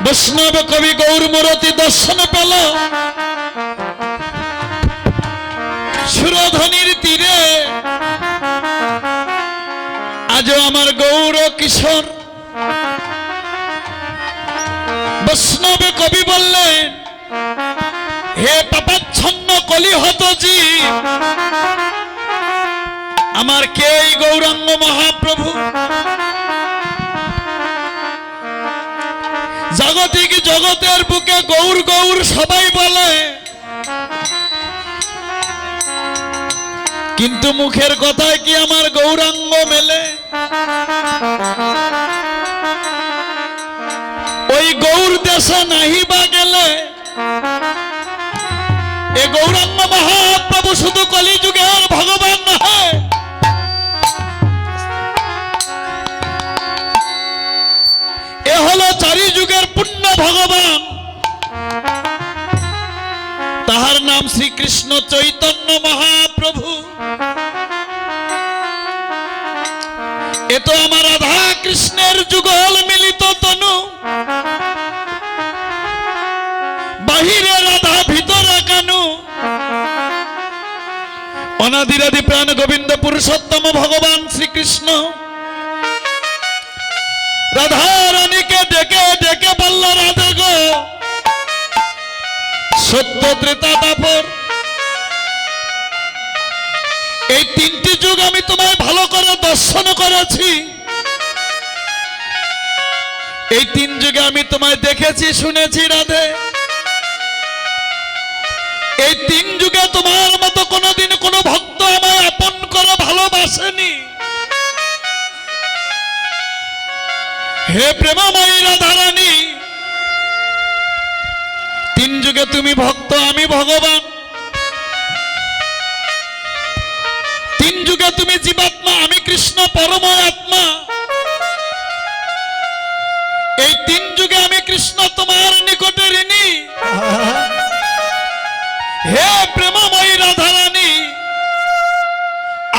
বৈষ্ণব কবি গৌরমূরতি দর্শন পেল সুরধনির তীরে। আজও আমার গৌর কিশোর বৈষ্ণব কবি বললেন, হে পাপাচ্ছন্ন কলিহত জীব, আমার কে এই গৌরাঙ্গ মহাপ্রভু? জাগতিক জগতের বুকে গৌর গৌর সবাই বলে, কিন্তু মুখের কথায় কি আমার গৌরাঙ্গ মেলে? ওই গৌর দেশে নাহি বা গেলে এ গৌরাঙ্গ মহাপ্রভু শুধু কলিযুগের ভগবান নয়, এ হলো চারি যুগের পূর্ণ ভগবান। তাহার নাম শ্রীকৃষ্ণ চৈতন্য মহাপ্রভু। এ তো আমার রাধা কৃষ্ণের যুগল মিলিত তনু, বাহিরে রাধা ভিতরে কানু। অনাদিরাদি প্রাণ গোবিন্দ পুরুষোত্তম ভগবান শ্রীকৃষ্ণ রাধা রানীকে ডেকে ডেকে বলল, রাধে গো, সত্য ত্রেতা দাপর এই তিনটি যুগ আমি তোমায় ভালো করে দর্শন করেছি। এই তিন যুগে আমি তোমায় দেখেছি, শুনেছি রাধে। এই তিন যুগে তোমার মতো কোনোদিন কোনো ভক্ত আমায় আপন করে ভালোবাসেনি। হে প্রেমময়ী রাধারানী, তিন যুগে তুমি ভক্ত, আমি ভগবান। তিন যুগে তুমি জীবাত্মা, আমি কৃষ্ণ পরময় আত্মা। এই তিন যুগে আমি কৃষ্ণ তোমার নিকটে ঋণী। হে প্রেমময়ী রাধারানী,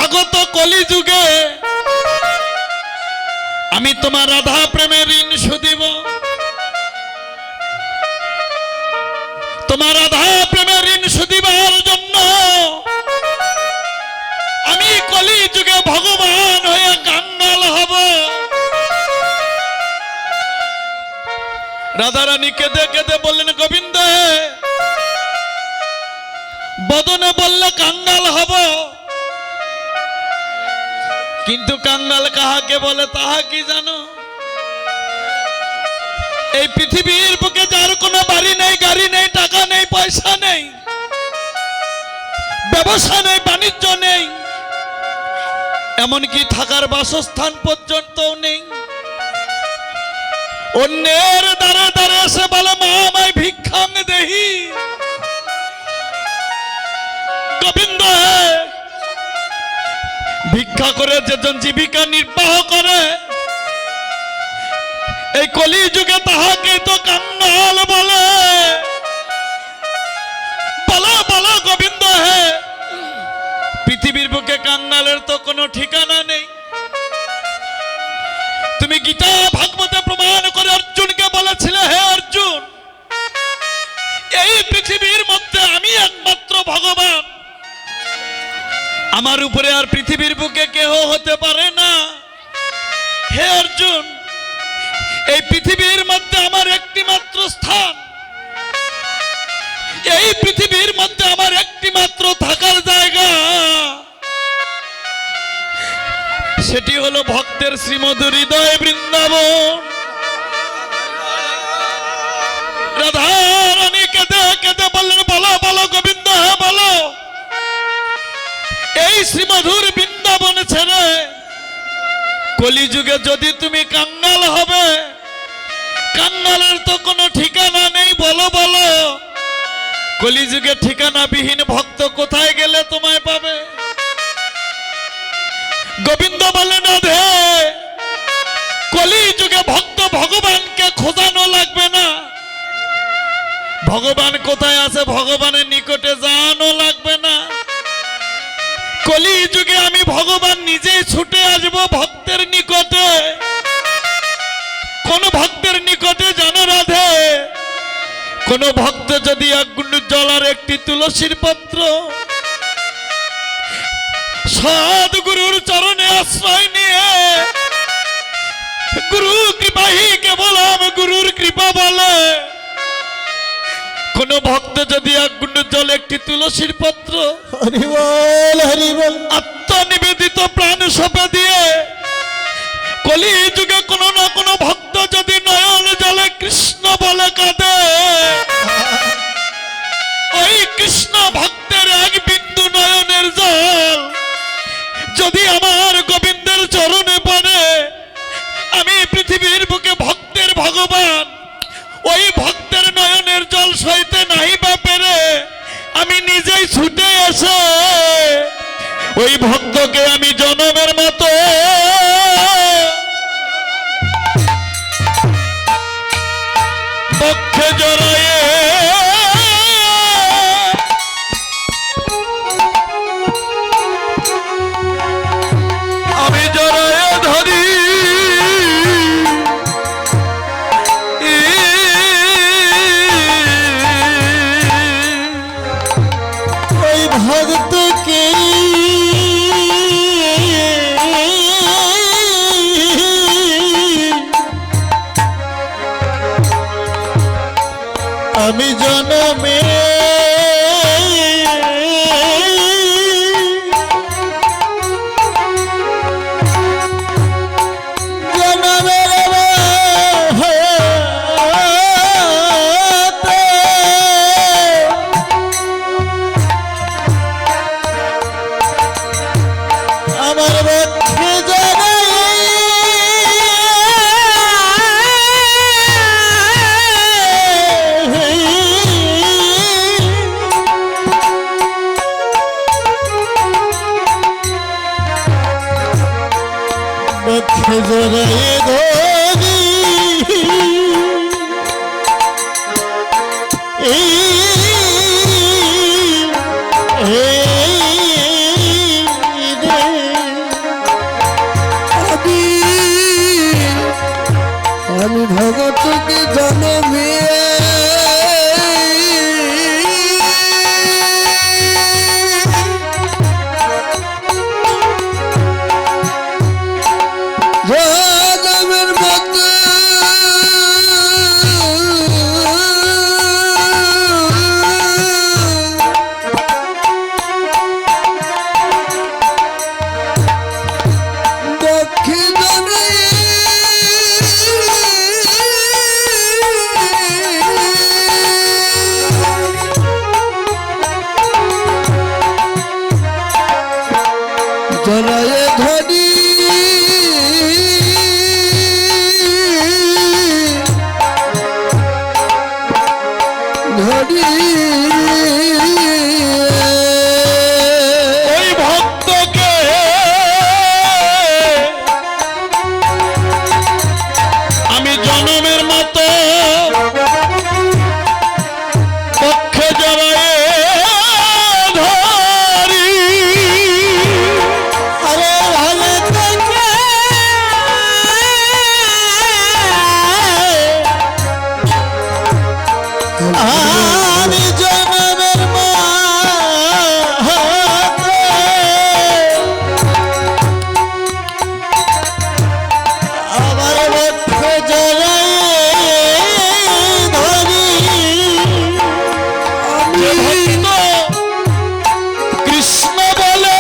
আগত কলি যুগে আমি তোমার রাধা প্রেমের ঋণ শুধিব। তোমার রাধা প্রেমের ঋণ শুধিবার জন্য আমি কলি যুগে ভগবান হয়ে কাঙ্গাল হব। রাধারানী কেঁদে কেঁদে বললেন, গোবিন্দ বদনে বললে কাঙ্গাল হব, কিন্তু কাঙ্গাল কাহাকে বলে তাহা কি জানো? এই পৃথিবীর বুকে যার কোনো বাড়ি নেই, গাড়ি নেই, টাকা নেই, পয়সা নেই, ব্যবসা নেই, বাণিজ্য নেই, এমনকি থাকার বাসস্থান পর্যন্তও নেই, অন্যের দ্বারে দ্বারে এসে বলে, মা আমায় ভিক্ষাং দেহি। গোবিন্দ ভিক্ষা করে যেজন জীবিকা নির্বাহ করে, এই কলি যুগে তাহাকে তো কাঙ্গাল বলে। বলো বলো গোবিন্দ হে, পৃথিবীর বুকে কাঙ্গালের তো কোনো ঠিকানা নেই। তুমি গীতা ভাগবতে প্রমাণ করে অর্জুনকে বলেছিলে, হে অর্জুন, এই পৃথিবীর মধ্যে আমি একমাত্র ভগবান, আমার উপরে আর পৃথিবীর বুকে কেহ হতে পারে না। হে অর্জুন, এই পৃথিবীর মধ্যে আমার একটি মাত্র স্থান, এই পৃথিবীর মধ্যে আমার একটি মাত্র থাকার জায়গা, সেটি হলো ভক্তের শ্রীমধুর হৃদয় বৃন্দাবন। রাধা রানী কেঁদে কেঁদে বললেন, বলো বলো গোবিন্দ হে বলো, এই শ্রীমধুর বৃন্দাবন ছেড়ে কলিযুগে যদি তুমি কাঙ্গাল হবে, কাঙ্গালের তো কোনো ঠিকানা নেই, বলো বলো, কলিযুগে ঠিকানাবিহীন ভক্ত কোথায় গেলে তোমায় পাবে? গোবিন্দ বলেন, রাধে, কলিযুগে ভক্ত ভগবানকে খোঁজানো লাগবে না, ভগবান কোথায় আছে ভগবানের নিকটে যাওয়ানো লাগবে না। কলি যুগে আমি ভগবান নিজেই ছুটে আসবো ভক্তের নিকটে। কোন ভক্তের নিকটে জানো রাধে? কোন ভক্ত যদি এক গুণ্ড জল আর একটি তুলসীর পত্র সদ্গুরুর চরণে আশ্রয় নিয়ে গুরু কৃপাহি কেবলম গুরুর কৃপা বলে, কোন ভক্ত যদি এক গুণ্ড জল একটি তুলসীর পত্র আত্মনিবেদিত প্রাণ সঁপে দিয়ে কলি যুগে কোন না কোন ভক্ত যদি নয়ন জলে কৃষ্ণ বলে কাঁদে, ওই কৃষ্ণ ভক্তের এক বিন্দু নয়নের জল যদি আমার গোবিন্দের চরণে পড়ে, আমি পৃথিবীর বুকে ভক্তের ভগবান ওই ভক্তের নয়নের জল সইতে নাহি বা পেরে আমি নিজেই ছুটে এসে ওই ভক্তকে আমি জনমের মতো পক্ষে জড়ায়ে আমি জড়ায়ে ধরি, ওই ভক্তকে আমি জনমে আমার পক্ষে পক্ষে জড়ায়ে ধরি, আমি ভগতকে জনমে জনমের মতো দক্ষিণে জড়ায়ে ধরি, ধরি ওই ভক্তকে আমি জনমের মতো পক্ষে জড়ায়ে ধরি, আরে ভালো থেকে আমি জনমের মতো আমার পক্ষে জড়ায়ে ধরি, যে ভক্ত কৃষ্ণ বলে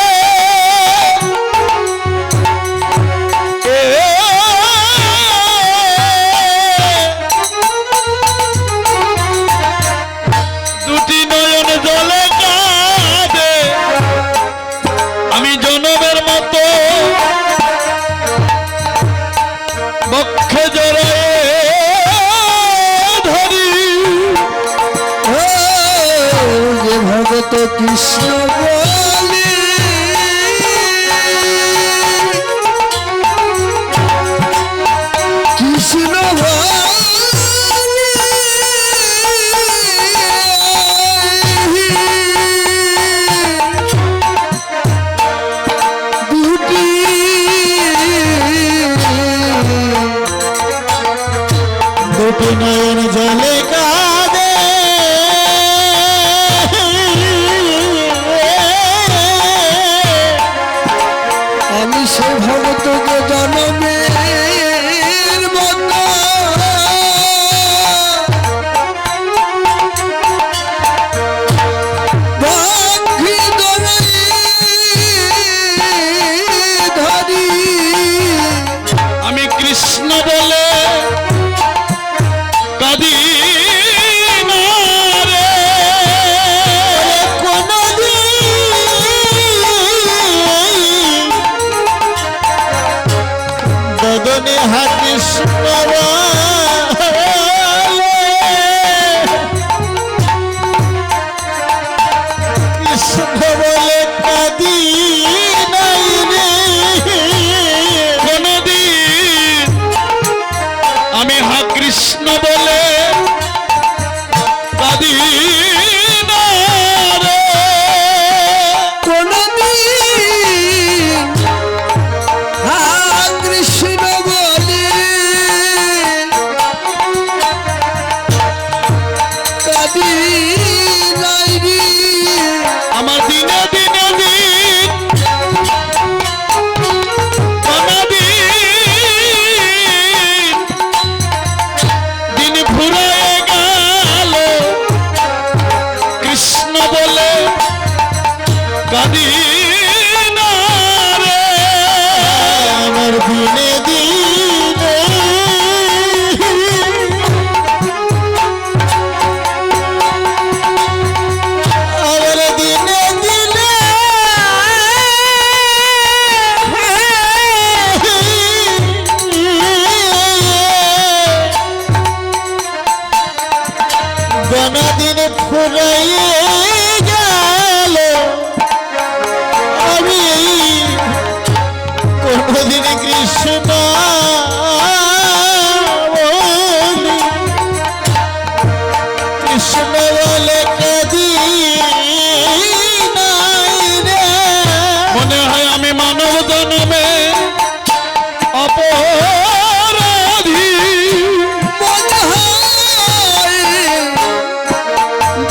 দুটি নয়ন জলে কাঁদে, আমি জনমের মতো বক্ষে জড়ায়ে ধরি, যে ভগত কৃষ্ণ বলে কৃষ্ণ দুটি দুটি নয়ন জলে কাঁদে, কাঁদি না রে। বদনে হা কৃষ্ণ কৃষ্ণ বলে কাঁদি নাই রে। কোনদিন আমি হা কৃষ্ণ বলে কাঁদি না রে। কোনদিন হা কৃষ্ণ বলে কাঁদি নাই রে। আমার দিনে দিনে দিন দিন ফুরায় গেল কৃষ্ণ বলে কাঁদি না রে। আমার দিনে দিনে আমার দিনে দিনে দিন ফুরাইয়ে গেল আমি কোনদিন কৃষ্ণ বলি কৃষ্ণ বলে কাঁদি নাই রে। মনে হয় আমি মানব জন্মে অপরাধী। মনে হয়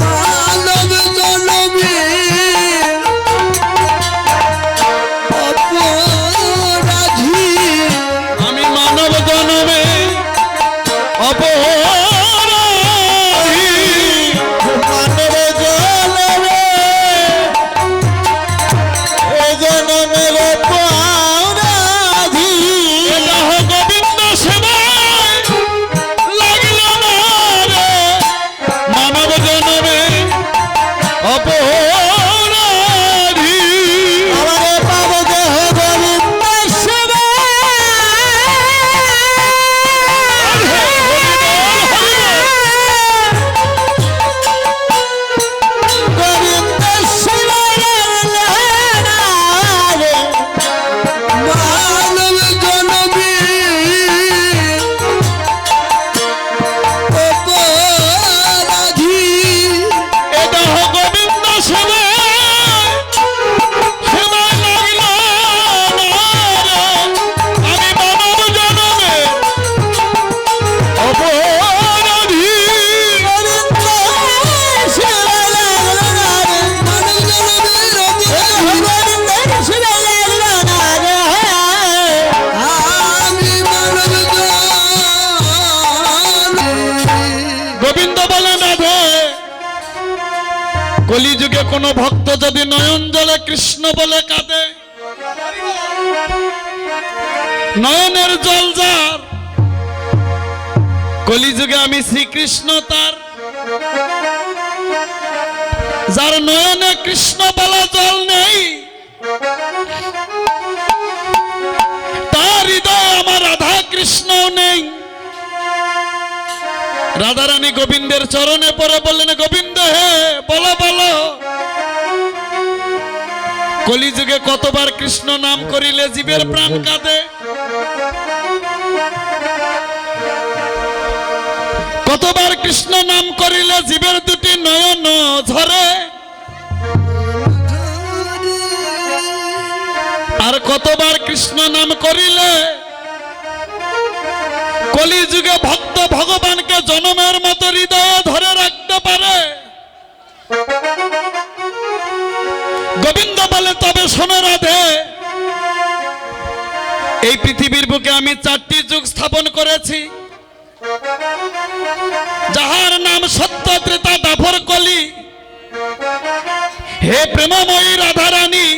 মানব জন্মে অপরাধী। আমি মানব জন্মে অপরাধী। মানব জন্মে এ জন্মের অপরাধী। এটা হোক গোবিন্দ সেবায় লাগিল না রে। মানব জন্মে অপরাধী। আমারে পাবো দেহ গোবিন্দ সেবা। গোবিন্দ সেবা রে। মানব জন্মে অপরাধী। এটা হোক গোবিন্দ সেবায় লাগিল না রে। আমি মানব জন্মে অপরাধী। গোবিন্দ বলে না ভে কলিযুগে কোন ভক্ত যদি নয়ন জলে কৃষ্ণ বলে কাঁদে, নয়নের জল যার, কলিযুগে আমি শ্রীকৃষ্ণ তার। যার নয়নে কৃষ্ণ বলা জল নেই, তার হৃদয়ে আমার রাধা কৃষ্ণ নেই। রাধারানী গোবিন্দের চরণে পড়ে বললেন, গোবিন্দ হে বলো বলো, কলিযুগে কতবার কৃষ্ণ নাম করিলে জীবের প্রাণ কাঁদে? কতবার কৃষ্ণ নাম করিলে জীবের দুটি নয়ন ঝরে? আর কতবার কৃষ্ণ নাম করিলে কলিযুগে ভক্ত ভগবানকে জনমের মতো হৃদয়ে ধরে রাখতে পারে? গোবিন্দ বলে, তবে শোনো রাধে, এই পৃথিবীর বুকে আমি 4টি যুগ স্থাপন করেছি, যাহার নাম সত্য, ত্রেতা, দাপর, কলি। হে প্রেমময়ী রাধারানী,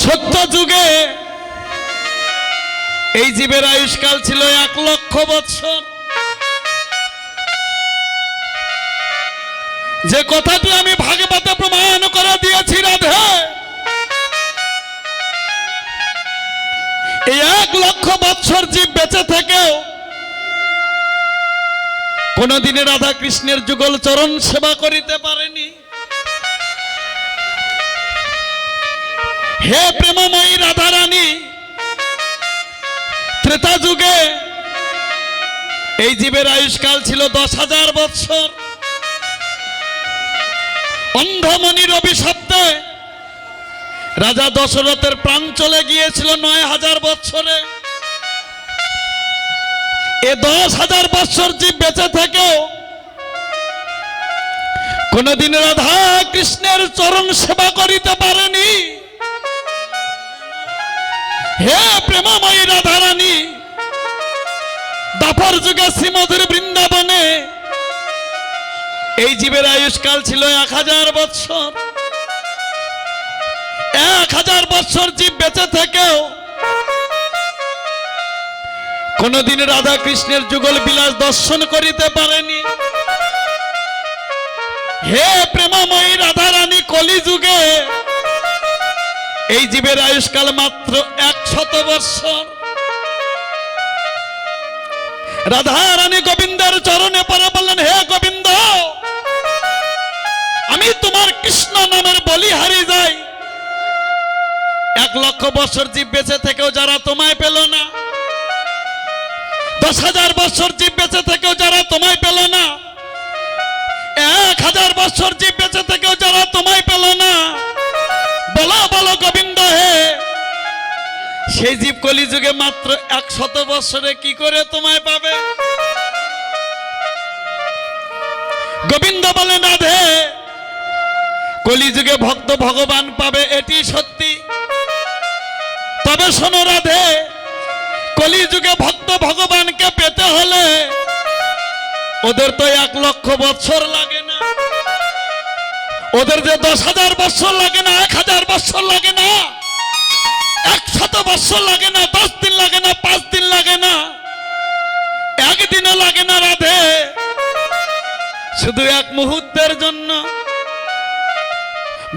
সত্য যুগে এই জীবের আয়ুষ্কাল ছিল 1,00,000 বৎসর। যে কথাটি আমি ভাগবতে প্রমাণ করে দিয়েছি রাধে, এই 1,00,000 বৎসর জীব বেঁচে থেকেও কোনদিনে রাধা কৃষ্ণের যুগল চরণ সেবা করিতে পারেনি। হে প্রেমময়ী রাধা রানী, ত্রেতা যুগে এই জীবের আয়ুষ্কাল ছিল 10,000 বৎসর। অন্ধমণির অভিশপ্তে রাজা দশরথের প্রাণ চলে গিয়েছিল 9,000 বৎসরে। এ 10,000 বৎসর জীব বেঁচে থেকেও কোনদিন রাধা কৃষ্ণের চরণ সেবা করিতে পারেনি। হে প্রেমময়ী রাধা রানী, দাপর যুগে শ্রীমধুর বৃন্দাবনে এই জীবের আয়ুষ্কাল ছিল 1,000 বৎসর। 1,000 বৎসর জীব বেঁচে থেকেও কোনদিন রাধা কৃষ্ণের যুগল বিলাস দর্শন করিতে পারেনি। হে প্রেমময়ী রাধা রানী, কলি যুগে এই জীবের আয়ুষ্কাল মাত্র 100 বৎসর। রাধা রানী গোবিন্দের চরণে পড়ে বললেন, হে গোবিন্দ, আমি তোমার কৃষ্ণ নামের বলিহারি যাই। 1,00,000 বৎসর জীব বেঁচে থেকেও যারা তোমায় পেল না, 10,000 বৎসর জীব বেঁচে থেকেও যারা তোমায় পেল না, 1,000 বৎসর জীব বেঁচে থেকেও যারা তোমায় পেল না, বলো বলো গোবিন্দ হে, সেই জীব কলি যুগে মাত্র 100 বৎসরে কি করে তোমায় পাবে? গোবিন্দ বলে, রাধে, কলি যুগে ভক্ত ভগবান পাবে এটি সত্যি, তবে শোনো রাধে, কলি যুগে ভক্ত ভগবানকে পেতে হলে ওদের তো 1,00,000 বৎসর লাগে না, ওদের যে 10,000 বৎসর লাগে না, 1,000 বৎসর লাগে না, 100 বৎসর লাগে না, 10 দিন লাগে না, 5 দিন লাগে না, একদিনও লাগে না রাধে, শুধু 1 মুহূর্তের জন্য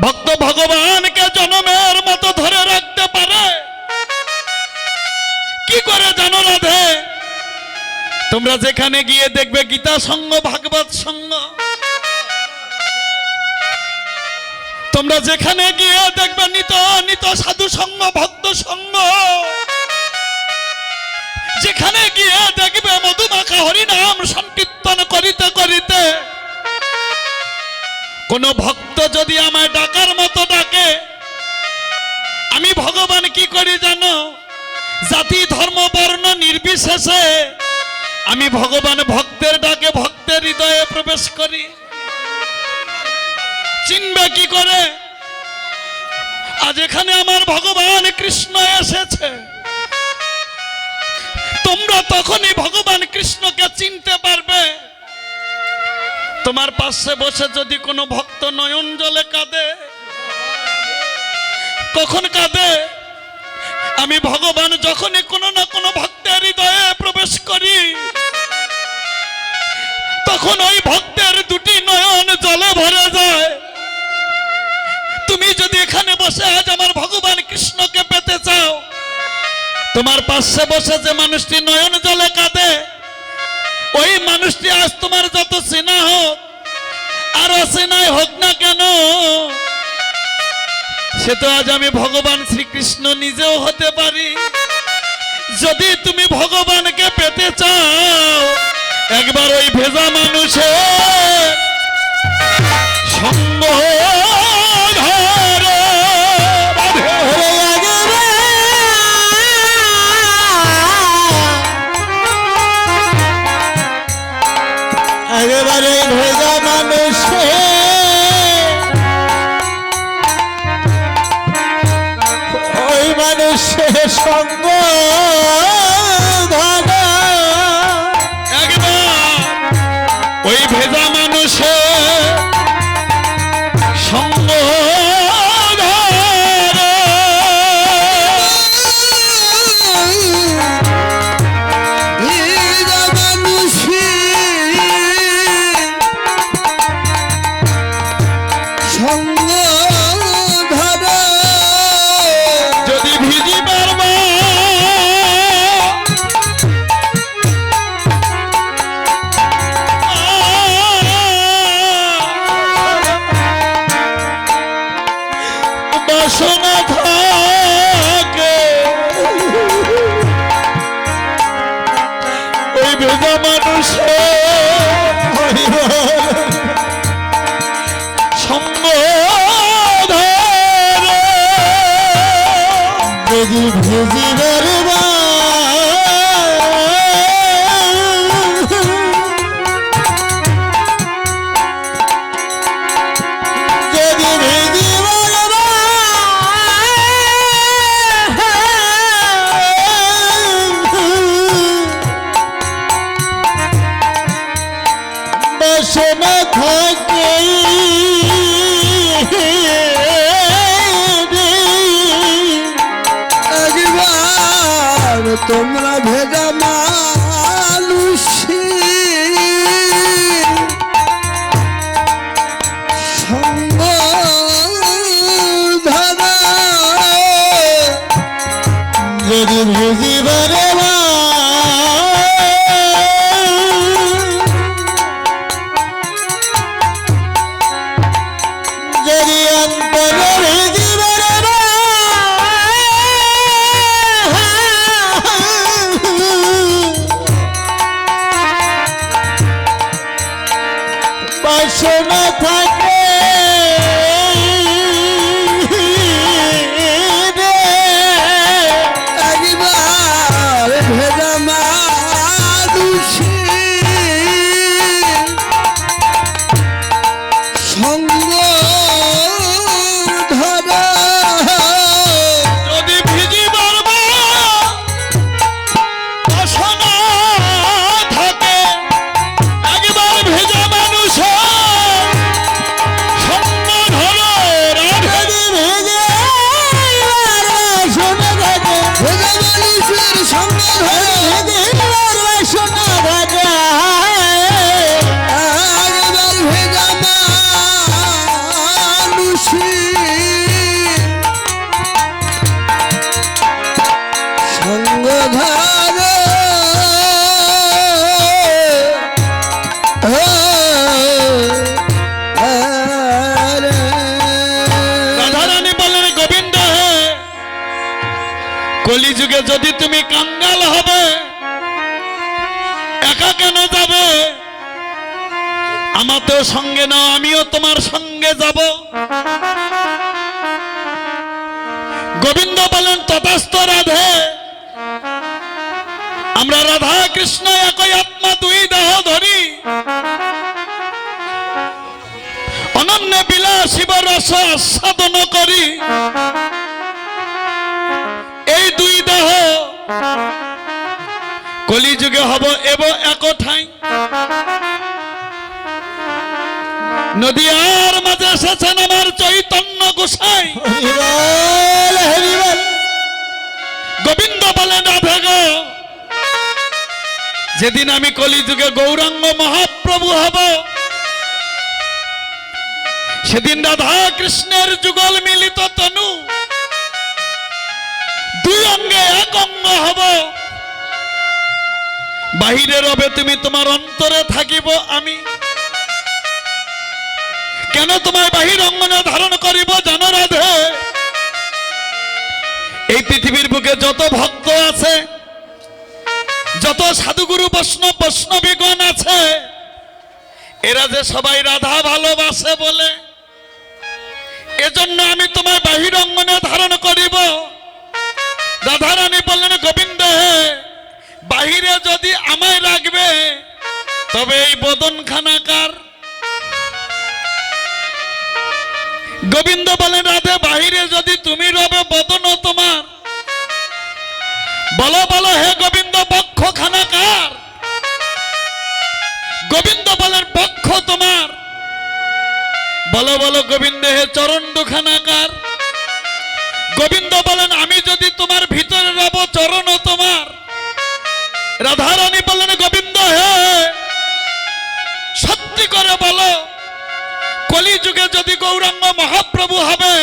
ভক্ত ভগবানকে জনমের মতো ধরে রাখতে পারে। কি করে জানো রাধে? তোমরা যেখানে গিয়ে দেখবে গীতা সঙ্গ, ভাগবত সঙ্গ, তোমরা যেখানে গিয়ে দেখবে নিত নিত সাধু সঙ্গ, ভক্ত সঙ্গ, যেখানে গিয়ে দেখবে মধুমাখা হরিনাম সংকীর্তন করিতে করিতে কোন ভক্ত যদি আমায় ডাকার মতো ডাকে, আমি ভগবান কি করি জানো? জাতি ধর্ম বর্ণ নির্বিশেষে আমি ভগবান ভক্তের ডাকে ভক্তের হৃদয়ে প্রবেশ করি। চিনবে কি করে? আজ এখানে আমার ভগবান কৃষ্ণ এসেছে, তোমরা তখনই ভগবান কৃষ্ণকে চিনতে পারবে। তোমার পাশে বসে যদি কোনো ভক্ত নয়ন জলে কাঁদে, কখন কাঁদে? আমি ভগবান যখনই কোনো না কোনো ভক্তের হৃদয়ে প্রবেশ করি, তখন ওই ভক্তের 2টি নয়ন জলে ভরে যায়। তুমি যদি এখানে বসে আজ আমার ভগবান কৃষ্ণকে পেতে চাও, তোমার পাশে বসে যে মানুষটি নয়ন জলে কাঁদে, ওই মানুষটি আজ তোমার যত চেনা হোক আর অচেনাই হোক না কেন, সে তো আজ আমি ভগবান শ্রীকৃষ্ণ নিজেও হতে পারি। যদি তুমি ভগবানকে পেতে চাও, একবার ওই ভেজা মানুষের সঙ্গ ধরো। একেবারে ভেজা মানুষে ওই মানুষের সঙ্গ ধরা, একবার ওই ভেজা মানুষের সঙ্গ ধরো। ভেজা মানুষে বাসনা থাকে ওই ভেজা মানুষের সঙ্গ ধরে যদি ভিজিবার যদি ভিজিবার বাসনা থাকে একবার তোমরা ভেজা মানুষ সঙ্গ ধরা যদি ভেজিবারে যদি অন্তরে ভেজিবারে বাসনা থাকে একবার ভেজা মানুষ সঙ্গ ধরা যদি ভিজিবার বাসনা থাকে একবার ভেজা মানুষের সঙ্গ ধরো রাধে। যদি ভেজিবার বাসনা থাকে ভেজা মানুষের সঙ্গ ধরা ভেজিবার বাসনা থাকে একবার ভেজা মানুষ সঙ্গ ধরে রাধারানী বললেন গোবিন্দ হে কলিযুগে যদি তুমি কাঙ্গাল হবে একা কেন যাবে আমাতেও সঙ্গে নাও আমিও তোমার সঙ্গে যাব। গোবিন্দ বলেন তথাস্তু রাধে আমরা রাধা কৃষ্ণ একই আত্মা দুই দেহ ধরি অনন্য বিলাসিব রস আস্বাদন করি এই দুই দেহ কলিযুগে হব এব এক ঠাই নদিয়ার মাঝে এসেছেন আমার চৈতন্য গোসাই। হরিবল হরিবল গোবিন্দ বলেন রাধে গো যেদিন আমি কলিযুগে গৌরাঙ্গ মহাপ্রভু হব সেদিন রাধা কৃষ্ণের যুগল মিলিত তনু দুই অঙ্গে এক অঙ্গ হব বাহিরে রবে তুমি তোমার অন্তরে থাকিব আমি কেন তোমায় বাহির অঙ্গনে ধারণ করিব জানো রাধে এই পৃথিবীর বুকে যত ভক্ত আছে যত সাধুগুরু বৈষ্ণবীগণ আছে এরা যে সবাই রাধা ভালোবাসে বলে এজন্য আমি তোমায় বাহির অঙ্গনে ধারণ করিব। রাধারানী বললেন গোবিন্দ হে বাহিরে যদি আমায় রাখবে তবে এই বদনখানাকার। গোবিন্দ বলেন রাধে বাহিরে যদি তুমি রবে বদন তোমার বলো বলো হে গোবিন্দ বক্ষ খানাকার। গোবিন্দ বলেন বক্ষ তোমার বলো বলো গোবিন্দ হে চরণ দুখানাকার। গোবিন্দ বলেন আমি যদি তোমার ভিতরে রব চরণ তোমার। রাধারানী বলেন গোবিন্দ হে সত্যি করে বলো কলিযুগে যদি গৌরাঙ্গ মহাপ্রভু হবে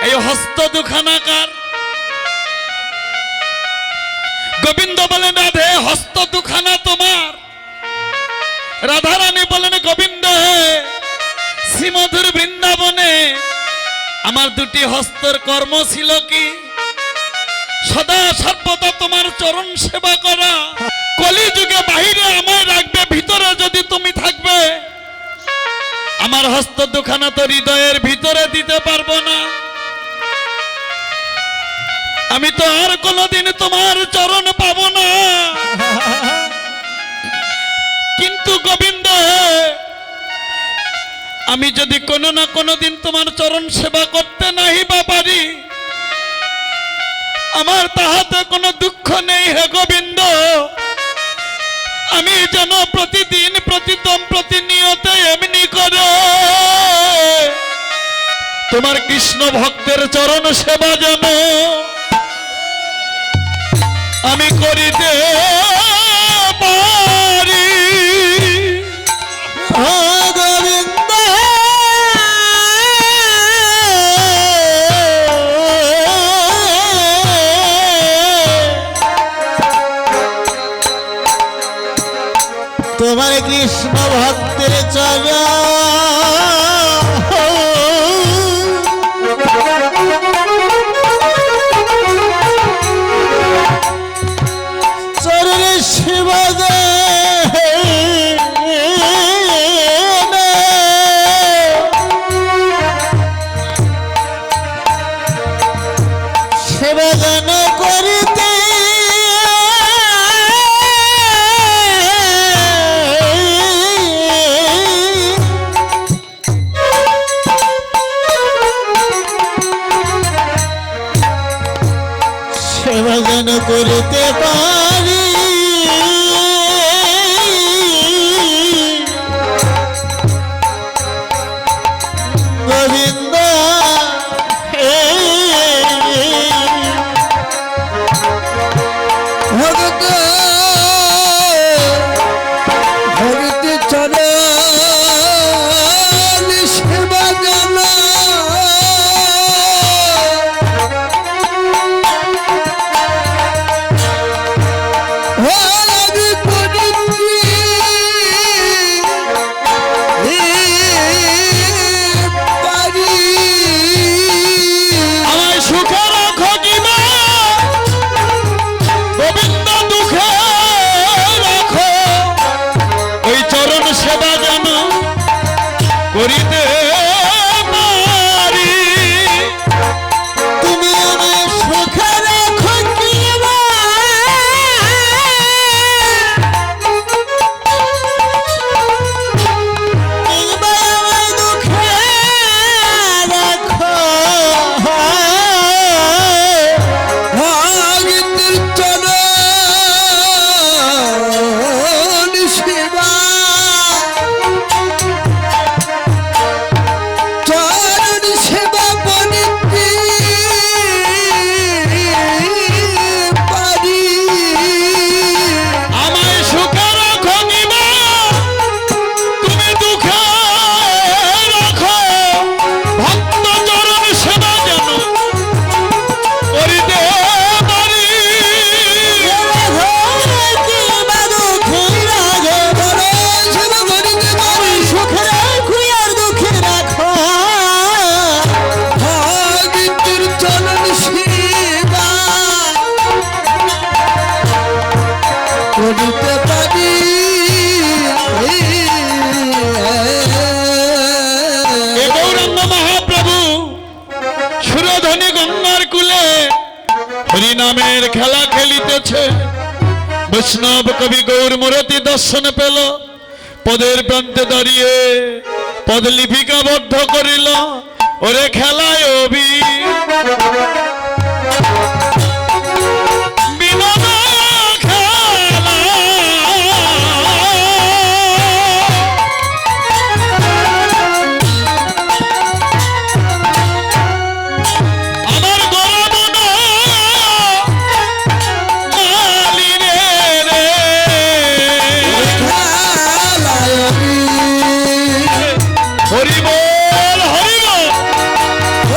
এই হস্ত দুখানাকার। গোবিন্দ বলেন রাধে হস্ত দুখানা তোমার। রাধারানী বলেন গোবিন্দ হে শ্রীমধুর বৃন্দাবনে আমার দুটি হস্তর কর্ম ছিল কি সদা সর্বদা তোমার চরণ সেবা করা। কলিযুগে বাহিরে আমায় রাখবে, ভিতরে যদি তুমি থাকবে। আমার হস্ত দুখানা তো হৃদয়ের ভিতরে দিতে পারবো না। আমি তো আর কোনোদিন তোমার চরণ পাবো না। কিন্তু গোবিন্দ, আমি যদি কোনো না কোনো দিন তোমার চরণ সেবা করতে নাহি বা পারি, আমার তাহাতে কোনো দুঃখ নেই হে গোবিন্দ। আমি যেন প্রতিদিন প্রতিদম প্রতিনিয়ত এমনি করে তোমার কৃষ্ণ ভক্তের চরণ সেবা যেন আমি করিতে পারি। গোবিন্দ তোমার কৃষ্ণ ভক্তের চরণে শিবা সেবাগান করিতে সেবাগান করিতে পারি। গোবিন্দ ভগত ভগত চরণ সেবা জানা আমায় সুখে রাখো কি মা গোবিন্দ, দুঃখে রাখো। ওই চরণ সেবা যেন করিতে পারি। তুমি আমায় সুখে রাখো কি মা, কিংবা আমায় দুঃখে রাখো। ভগতের চরণ সেবা চরণ সেবা বনিতে পারি। আমায় সুখে রাখো কি মা, তুমি দুঃখে রাখো। ভক্ত চরণ সেবা যেন করিতে পারি। সুখে রাখো আর দুঃখে রাখো, ভগতের চরণ সেবা করিতে পারি। এ গৌরাঙ্গ মহাপ্রভু সুরধ্বনি গঙ্গার কুলে হরিনামের খেলা খেলিতেছে। বৈষ্ণব কবি গৌর মূরতি দর্শন পেল, পদের প্রান্তে দাঁড়িয়ে পদ লিপিকাবদ্ধ করিল। ওরে খেলায় অবি বিনোদ খেলা। আমার গরমন মালিরে রে, হরি বল হরি বল। ও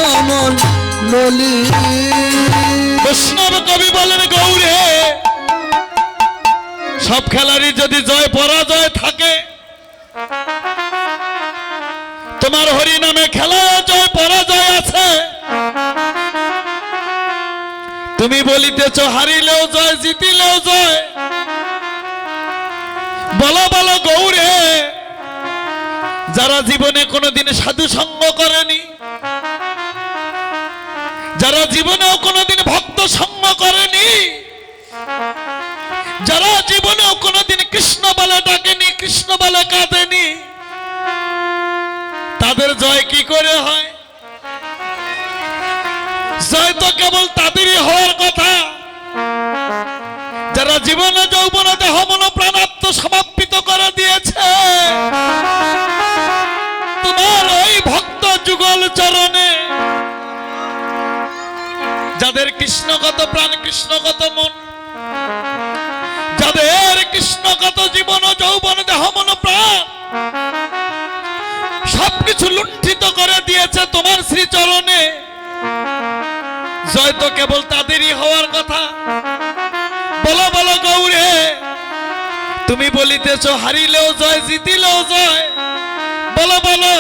কমল ললি বৈষ্ণব কবি বলেন গৌরে, সব খেলারই যদি জয় পরাজয় থাকে, তোমার হরি নামে খেলায় জয় পরাজয় আছে। তুমি বলিতেছ হারিলেও জয়, জিতিলেও জয়। বলো বলো গৌরে, যারা জীবনে কোনোদিন সাধু সঙ্গ করেনি, যারা জীবনেও কোনোদিন ভক্ত সঙ্গ করেনি, যারা জীবনেও কোনোদিন কৃষ্ণ বলে ডাকেনি, কৃষ্ণ বলে কাঁদেনি, তাদের জয় কি করে হয়? জয় তো কেবল তাদেরই হওয়ার কথা যারা জীবনে যৌবন দেহ মন প্রাণাত্ম সমাপ্ত করে দিয়েছে তোমার ওই ভক্ত যুগল চরণে, যাদের কৃষ্ণগত প্রাণ, কৃষ্ণগত মন, যাদের কৃষ্ণগত জীবন যৌবন দেহ মন প্রাণ সবকিছু লুণ্ঠিত করে দিয়েছে তোমার শ্রীচরণে, জয় তো কেবল তাদেরই হওয়ার কথা। বলো বলো গৌরে, তুমি বলিতেছ হারিলেও জয়, জিতিলেও জয়। বলো বলো,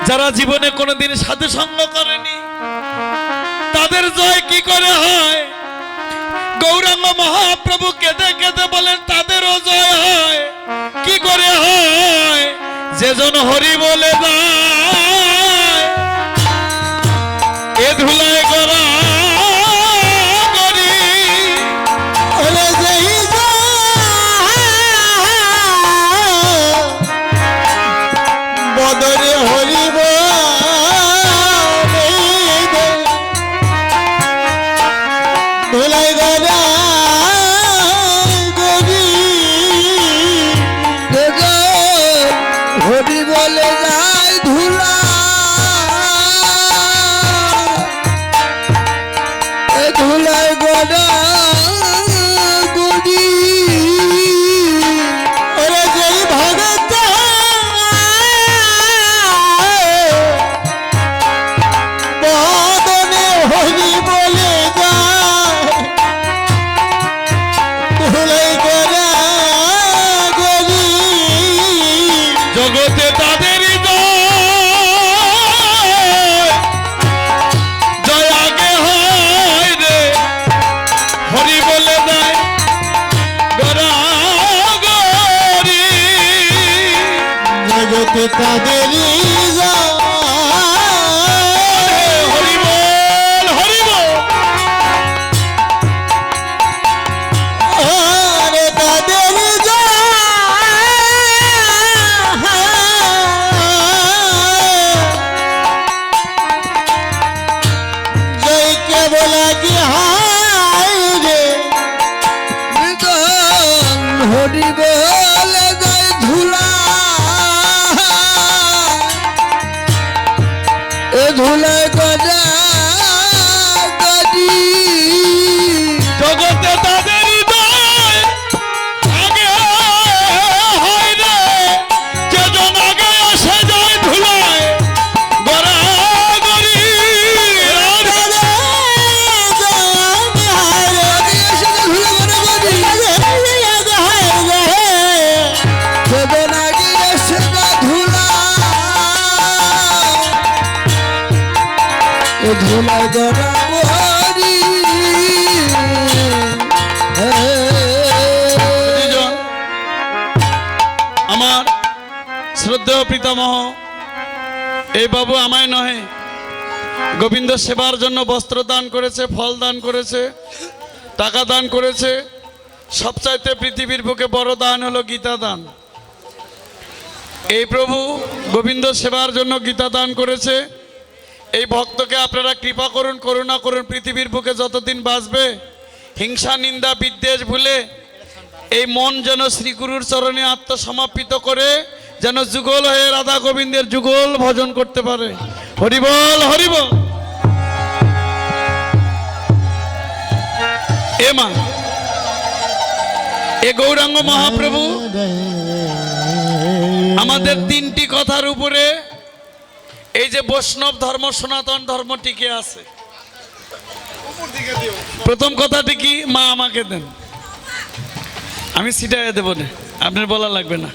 যারা জীবনে কোনোদিন সাধু সঙ্গ করেনি, তাদের জয় কি করে হয়? গৌরাঙ্গ মহাপ্রভু কেঁদে কেঁদে বলেন তাদেরও জয় হয়। কি করে হয়? যেজন হরি বলে যায়, এ ধুলায় গড়া গরি, ওরে যেই বদরে হরিব ধুলাই গড়া গরি হরি বলে যায় ধুলা ধুলাই গড়া গরি ওরে যেই ভগত বদনে হরি বলে যায় ধুলাই গড়া গরি জগতে তাদেরই জয়, জয় আগে হয় রে, হরি বলে দেয় গড়া গরি। জগতে তাদেরই হরি বল, হরি বল। আরে তাদেরই জয় কেবল কি হায় রে হরি বলে জয় ধুলা এ ধুলায় গজা গজি জগতে তাদেরই জয় আগে হয় রে, যেজন আগে আসে যায় ধুলায় গড়া গরি। ধুলা গড়া বরি দুজন আমার শ্রদ্ধেয় পিতামহ এই বাবু আমায় নহে, গোবিন্দ সেবার জন্য বস্ত্র দান করেছে, ফল দান করেছে, টাকা দান করেছে। সবচাইতে পৃথিবীর বুকে বড় দান হলো গীতা দান। এই প্রভু গোবিন্দ সেবার জন্য গীতা দান করেছে। এই ভক্তকে আপনারা কৃপা করুন, করুণা করুন। পৃথিবীর বুকে যতদিন বাঁচবে হিংসা নিন্দা বিদ্বেষ ভুলে এই মন যেন শ্রীগুরুর চরণে আত্মসমর্পিত করে যেন যুগল হয়ে রাধা গোবিন্দের যুগল ভজন করতে পারে। হরিবল, হরিবল। এ মা, এ গৌরাঙ্গ মহাপ্রভু আমাদের তিনটি কথার উপরে এই যে বৈষ্ণব ধর্ম সনাতন ধর্ম টিকে আছে। প্রথম কথাটি কি, মা আমাকে দেন, আমি সিটাই দেবো না, আপনার বলা লাগবে না।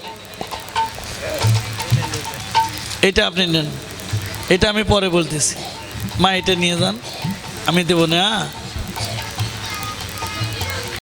এটা আপনি নেন, এটা আমি পরে বলতেছি। মা এটা নিয়ে যান, আমি দেবো না।